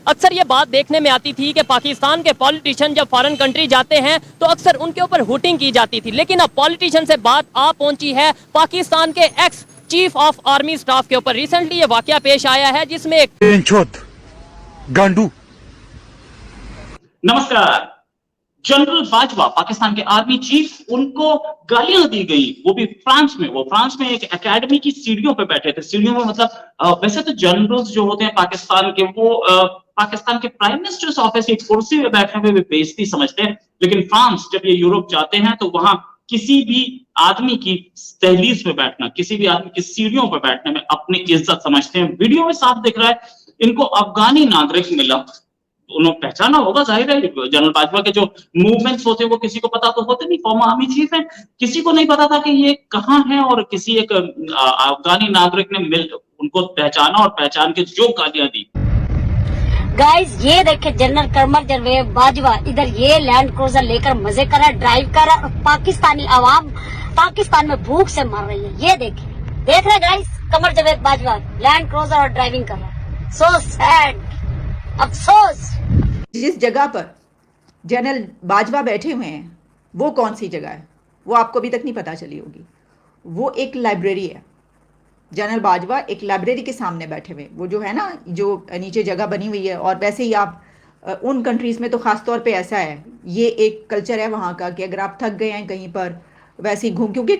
अक्सर ये बात देखने में आती थी कि पाकिस्तान के पॉलिटिशियन जब फॉरेन कंट्री जाते हैं तो अक्सर उनके ऊपर हुटिंग की जाती थी, लेकिन अब पॉलिटिशियन से बात आ पहुंची है पाकिस्तान के ex chief of army staff के ऊपर। रिसेंटली ये वाकया पेश आया है जिसमें एक गांडू। नमस्कार। जनरल बाजवा पाकिस्तान के आर्मी चीफ, उनको गालियां दी गई, वो भी फ्रांस में। वो फ्रांस में एक एकेडमी की सीढ़ियों पे बैठे थे। सीढ़ियों में मतलब वैसे तो जनरल्स जो होते हैं पाकिस्तान के, वो पाकिस्तान के प्राइम मिनिस्टर्स ऑफिस की कुर्सी पे बैठने में भी बेइज्जती समझते हैं, लेकिन फ्रांस जब ये यूरोप जाते हैं तो वहां किसी भी आदमी की दहलीज पे बैठना, किसी भी आदमी की सीढ़ियों पे बैठने में अपनी इज्जत समझते हैं। वीडियो में साफ दिख रहा है इनको अफगानी नागरिक मिला। उन्होंने पहचाना होगा, जाहिर है जनरल बाजवा के जो मूवमेंट्स होते हैं वो किसी को पता तो होते नहीं, फॉर्मर आर्मी चीफ है, किसी को नहीं पता था कि ये कहां है। और किसी एक अफगानी नागरिक ने मिल उनको पहचाना और पहचान के जो गालियां दी। गाइस ये देखे जनरल कमर जावेद बाजवा इधर ये लैंड क्रूजर लेकर मजे कर रहा है, ड्राइव कर रहा है, और पाकिस्तानी आवाम पाकिस्तान में भूख से मर रही है। ये देख रहे guys, Qamar Javed Bajwa land cruiser और ड्राइविंग कर रहा है। सो सैड, अफसोस। जिस जगह पर जनरल बाजवा बैठे हुए हैं वो कौन सी जगह है वो आपको अभी तक नहीं पता चली होगी। वो एक लाइब्रेरी है। जनरल बाजवा एक लाइब्रेरी के सामने बैठे हुए, वो जो है ना, जो नीचे जगह बनी हुई है। और वैसे ही आप उन कंट्रीज़ में तो ख़ास तौर पे ऐसा है, ये एक कल्चर है वहाँ का कि अगर आप थक गए हैं कहीं पर वैसे ही क्योंकि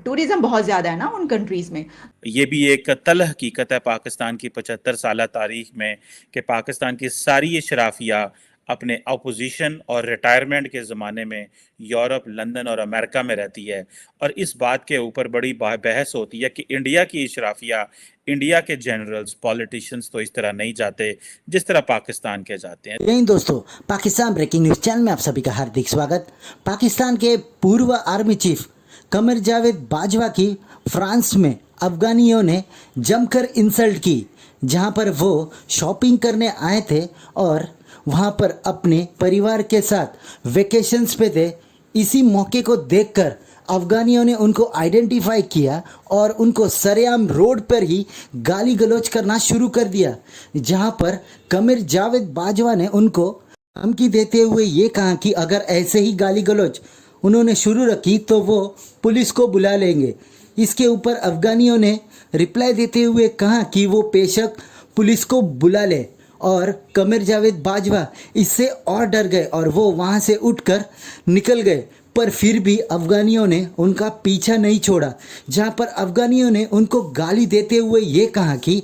टूरिज्म बहुत ज़्यादा है ना उन कंट्रीज़ में। ये भी एक तलह हकीकत है पाकिस्तान की 75 साल तारीख में कि पाकिस्तान की सारी शराफिया अपने अपोजिशन और रिटायरमेंट के ज़माने में यूरोप, लंदन और अमेरिका में रहती है। और इस बात के ऊपर बड़ी बहस होती है कि इंडिया की इशराफिया, इंडिया के जनरल्स, पॉलिटिशियंस तो इस तरह नहीं जाते जिस तरह पाकिस्तान के जाते हैं। यही दोस्तों, पाकिस्तान ब्रेकिंग न्यूज़ चैनल में आप सभी का हार्दिक स्वागत। पाकिस्तान के पूर्व आर्मी चीफ कमर जावेद बाजवा की फ्रांस में अफगानियों ने जमकर इंसल्ट की, जहां पर वो शॉपिंग करने आए थे और वहाँ पर अपने परिवार के साथ वेकेशंस पे थे। इसी मौके को देखकर अफगानियों ने उनको आइडेंटिफाई किया और उनको सरेआम रोड पर ही गाली गलौज करना शुरू कर दिया, जहाँ पर कमर जावेद बाजवा ने उनको धमकी देते हुए ये कहा कि अगर ऐसे ही गाली गलौज उन्होंने शुरू रखी तो वो पुलिस को बुला लेंगे। इसके ऊपर अफगानियों ने रिप्लाई देते हुए कहा कि वो बेशक पुलिस को बुला ले, और कमर जावेद बाजवा इससे और डर गए और वो वहाँ से उठकर निकल गए। पर फिर भी अफगानियों ने उनका पीछा नहीं छोड़ा, जहाँ पर अफगानियों ने उनको गाली देते हुए ये कहा कि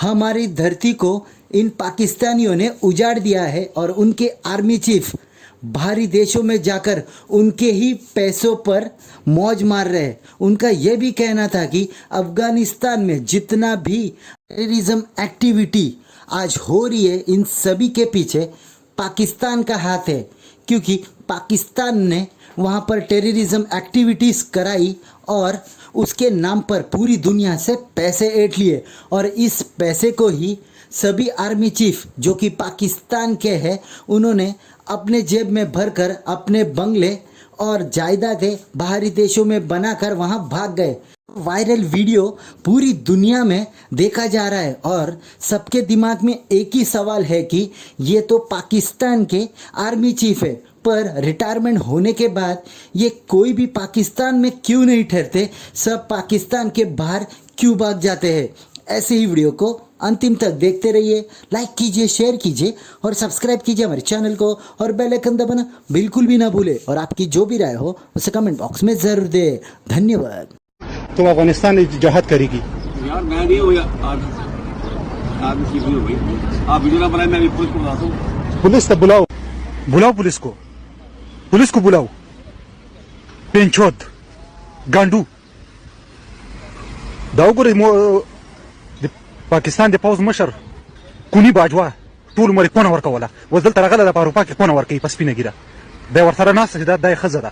हमारी धरती को इन पाकिस्तानियों ने उजाड़ दिया है और उनके आर्मी चीफ बाहरी देशों में जाकर उनके ही पैसों पर मौज मार रहे हैं। उनका यह भी कहना था कि अफगानिस्तान में जितना भी टेररिज्म एक्टिविटी आज हो रही है, इन सभी के पीछे पाकिस्तान का हाथ है, क्योंकि पाकिस्तान ने वहाँ पर टेररिज्म एक्टिविटीज़ कराई और उसके नाम पर पूरी दुनिया से पैसे ऐंठ लिए। और इस पैसे को ही सभी आर्मी चीफ जो कि पाकिस्तान के हैं, उन्होंने अपने जेब में भरकर अपने बंगले और जायदादें बाहरी देशों में बनाकर वहाँ भाग गए। वायरल वीडियो पूरी दुनिया में देखा जा रहा है और सबके दिमाग में एक ही सवाल है कि ये तो पाकिस्तान के आर्मी चीफ है, पर रिटायरमेंट होने के बाद ये कोई भी पाकिस्तान में क्यों नहीं ठहरते, सब पाकिस्तान के बाहर क्यों भाग जाते हैं। ऐसे ही वीडियो को अंतिम तक देखते रहिए, लाइक कीजिए, शेयर कीजिए और सब्सक्राइब कीजिए हमारे चैनल को, और बेल आइकन दबाना बिल्कुल भी ना भूले। और आपकी जो भी राय हो उसे कमेंट बॉक्स में ज़रूर दें। धन्यवाद। तो अफगानिस्तान जहाद करेगी यार, मैं नहीं हुआ आर्मी चीफ नहीं हुई। आप वीडियो ना बनाए, मैं भी पुलिस को बुलाता हूँ। पुलिस तो बुलाओ पुलिस को बुलाओ। पेंचोद गांडू दाऊ पाकिस्तान दे पाउज मशर कुनी बाजवा टूल मरी कोना वर्का वाला वजल तरगला द पारुपा के कोना वर्का पस पिने गिरा दा वर सरा नास दा दा खजदा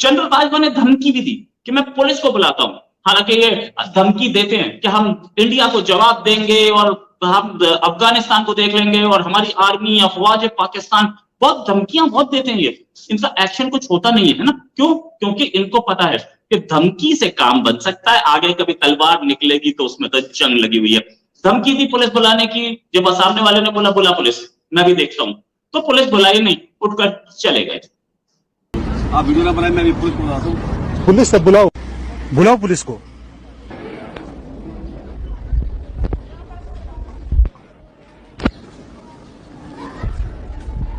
जनरल बाजवा ने धमकी भी दी कि मैं पुलिस को बुलाता हूं। हालांकि ये धमकी देते हैं कि हम इंडिया को जवाब देंगे और हम अफगानिस्तान को देख लेंगे और हमारी आर्मी अफवाज पाकिस्तान बहुत धमकियां बहुत देते हैं। ये इनका एक्शन कुछ होता नहीं है ना। क्यों? क्योंकि इनको पता है कि धमकी से काम बन सकता है, आगे कभी तलवार निकलेगी तो उसमें तो जंग लगी हुई है। धमकी दी पुलिस बुलाने की, जब सामने वाले ने बोला बुला पुलिस, मैं भी देखता हूं, तो पुलिस बुलाई नहीं, उठकर चले गए। आप वीडियो ना बनाए, मैं भी पुलिस को बुलाता हूँ। पुलिस से बुलाओ, बुलाओ पुलिस को।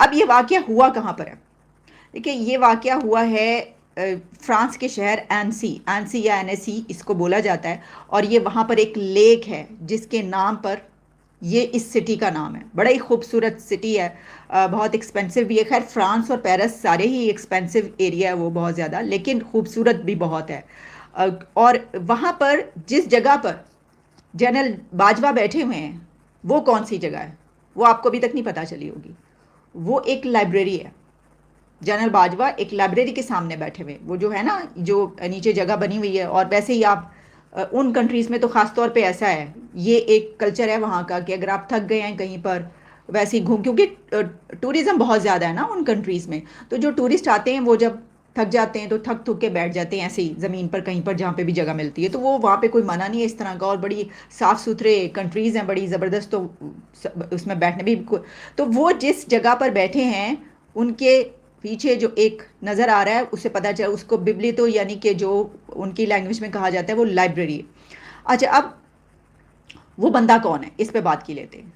अब ये वाकया हुआ कहाँ पर है? देखिए, ये वाकया हुआ है फ्रांस के शहर एनसी या एनएसी इसको बोला जाता है, और ये वहाँ पर एक लेक है जिसके नाम पर ये इस सिटी का नाम है। बड़ा ही खूबसूरत सिटी है, बहुत एक्सपेंसिव भी है। खैर, फ्रांस और पेरिस सारे ही एक्सपेंसिव एरिया है वो बहुत ज़्यादा, लेकिन खूबसूरत भी बहुत है। और वहाँ पर जिस जगह पर जनरल बाजवा बैठे हुए हैं वो कौन सी जगह है वो आपको अभी तक नहीं पता चली होगी। वो एक लाइब्रेरी है। जनरल बाजवा एक लाइब्रेरी के सामने बैठे हुए, वो जो है ना, जो नीचे जगह बनी हुई है। और वैसे ही आप उन कंट्रीज़ में तो ख़ास तौर पे ऐसा है, ये एक कल्चर है वहाँ का कि अगर आप थक गए हैं कहीं पर वैसे ही घूम, क्योंकि टूरिज़्म बहुत ज़्यादा है ना उन कंट्रीज़ में, तो जो टूरिस्ट आते हैं वो जब थक जाते हैं तो थक के बैठ जाते हैं ऐसे ही ज़मीन पर कहीं पर जहाँ पे भी जगह मिलती है। तो वो वहाँ पे कोई मना नहीं है इस तरह का, और बड़ी साफ़ सुथरे कंट्रीज़ हैं, बड़ी ज़बरदस्त, तो उसमें बैठने भी तो वो जिस जगह पर बैठे हैं उनके पीछे जो एक नज़र आ रहा है उससे पता चला, उसको बिबली तो यानी कि जो उनकी लैंग्वेज में कहा जाता है वो लाइब्रेरी। अच्छा, अब वो बंदा कौन है इस पे बात की लेते हैं।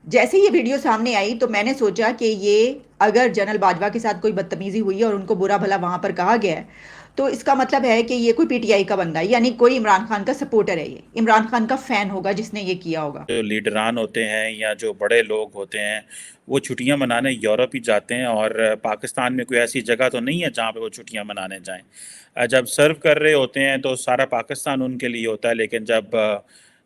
जैसे ये वीडियो सामने आई तो मैंने सोचा कि ये अगर जनरल बाजवा के साथ कोई बदतमीज़ी हुई है और उनको बुरा भला वहाँ पर कहा गया है तो इसका मतलब है कि ये कोई पीटीआई का बंदा है, यानी कोई इमरान खान का सपोर्टर है, ये इमरान खान का फ़ैन होगा जिसने ये किया होगा। जो लीडरान होते हैं या जो बड़े लोग होते हैं वो छुट्टियां मनाने यूरोप ही जाते हैं, और पाकिस्तान में कोई ऐसी जगह तो नहीं है जहाँ पे वो छुट्टियां मनाने जाएं। जब सर्व कर रहे होते हैं तो सारा पाकिस्तान उनके लिए होता है, लेकिन जब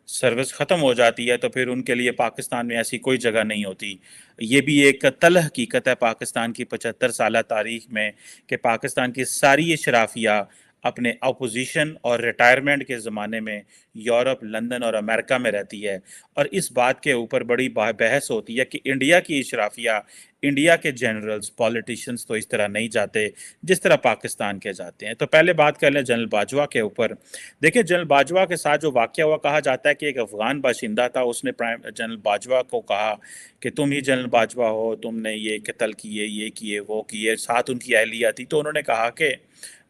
सर्विस ख़त्म हो जाती है तो फिर उनके लिए पाकिस्तान में ऐसी कोई जगह नहीं होती। ये भी एक तल्ख़ हकीकत है पाकिस्तान की 75 साल तारीख़ में कि पाकिस्तान की सारी शराफिया अपने अपोजिशन और रिटायरमेंट के ज़माने में यूरोप, लंदन और अमेरिका में रहती है। और इस बात के ऊपर बड़ी बहस होती है कि इंडिया की शराफिया, इंडिया के जनरल्स, पॉलिटिशियंस तो इस तरह नहीं जाते जिस तरह पाकिस्तान के जाते हैं। तो पहले बात कर लें जनरल बाजवा के ऊपर। देखिए, जनरल बाजवा के साथ जो वाक़या हुआ, कहा जाता है कि एक अफ़गान बाशिंदा था, उसने जनरल बाजवा को कहा कि तुम ही जनरल बाजवा हो, तुमने ये कत्ल किए, ये किए, वो किए, साथ उनकी अहलिया थी। तो उन्होंने कहा कि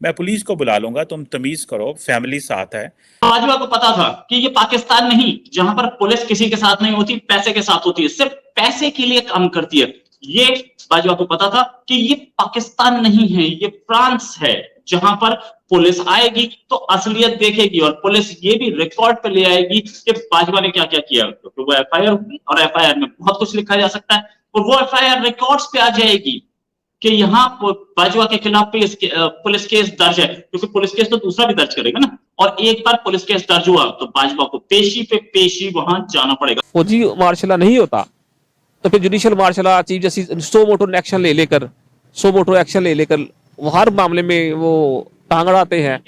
मैं पुलिस को बुला लूंगा, तुम तमीज़ करो, फैमिली साथ है। बाजवा को पता था कि ये पाकिस्तान नहीं जहां पर पुलिस किसी के साथ नहीं होती, पैसे के साथ होती है, सिर्फ पैसे के लिए काम करती है। ये बाजवा को पता था कि ये पाकिस्तान नहीं है, ये फ्रांस है जहां पर पुलिस आएगी तो असलियत देखेगी, और पुलिस ये भी रिकॉर्ड पे ले आएगी कि बाजवा ने क्या क्या किया। तो वो एफआईआर होगी और एफआईआर में बहुत कुछ लिखा जा सकता है, और वो एफआईआर रिकॉर्ड्स पे आ जाएगी कि यहाँ बाजवा के खिलाफ पुलिस केस दर्ज है, क्योंकि पुलिस केस तो दूसरा भी दर्ज करेगा ना। और एक बार पुलिस केस दर्ज हुआ तो बाजवा को पेशी पे पेशी वहां जाना पड़ेगा। फौजी मार्शल नहीं होता तो फिर judicial marshal chief justice suo motu action ले लेकर वो हर मामले में वो टांग अड़ाते हैं,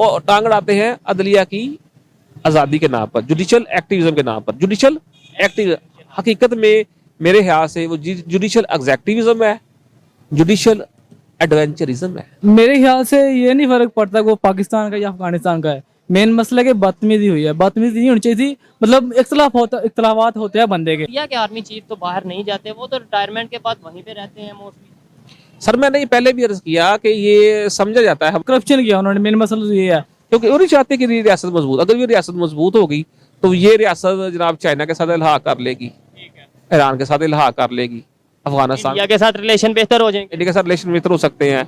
और टांग अड़ाते हैं अदलिया की आज़ादी के नाम पर, जुडिशियल एक्टिविज्म के नाम पर। जुडिशियल एक्टिव हकीकत में मेरे ख्याल से वो जुडिशियल एग्जैक्टिविज्म है, जुडिशियल एडवेंचरिज्म है। मेरे ख्याल से ये नहीं फर्क पड़ता वो पाकिस्तान का या अफगानिस्तान का है। मेन मसला कि बदतमीजी हुई है, बदतमीजी नहीं होनी चाहिए थी। मतलब इख्तलाफात होते हैं बंदे के। इंडिया के आर्मी चीफ तो बाहर नहीं जाते, वो तो रिटायरमेंट के बाद वहीं पे रहते हैं मोस्टली। सर, मैंने पहले भी अर्ज किया कि ये समझा जाता है करप्शन किया उन्होंने, मेन मसला तो ये है, क्योंकि वो नहीं चाहते कि रियासत मजबूत। अगर ये रियासत मजबूत होगी तो ये रियासत जनाब चाइना के साथ इल्हा कर लेगी, ईरान के साथ इल्हा कर लेगी, अफगानिस्तान इंडिया के साथ रिलेशन बेहतर हो जाएंगे, इंडिया के साथ रिलेशन बेहतर हो सकते हैं।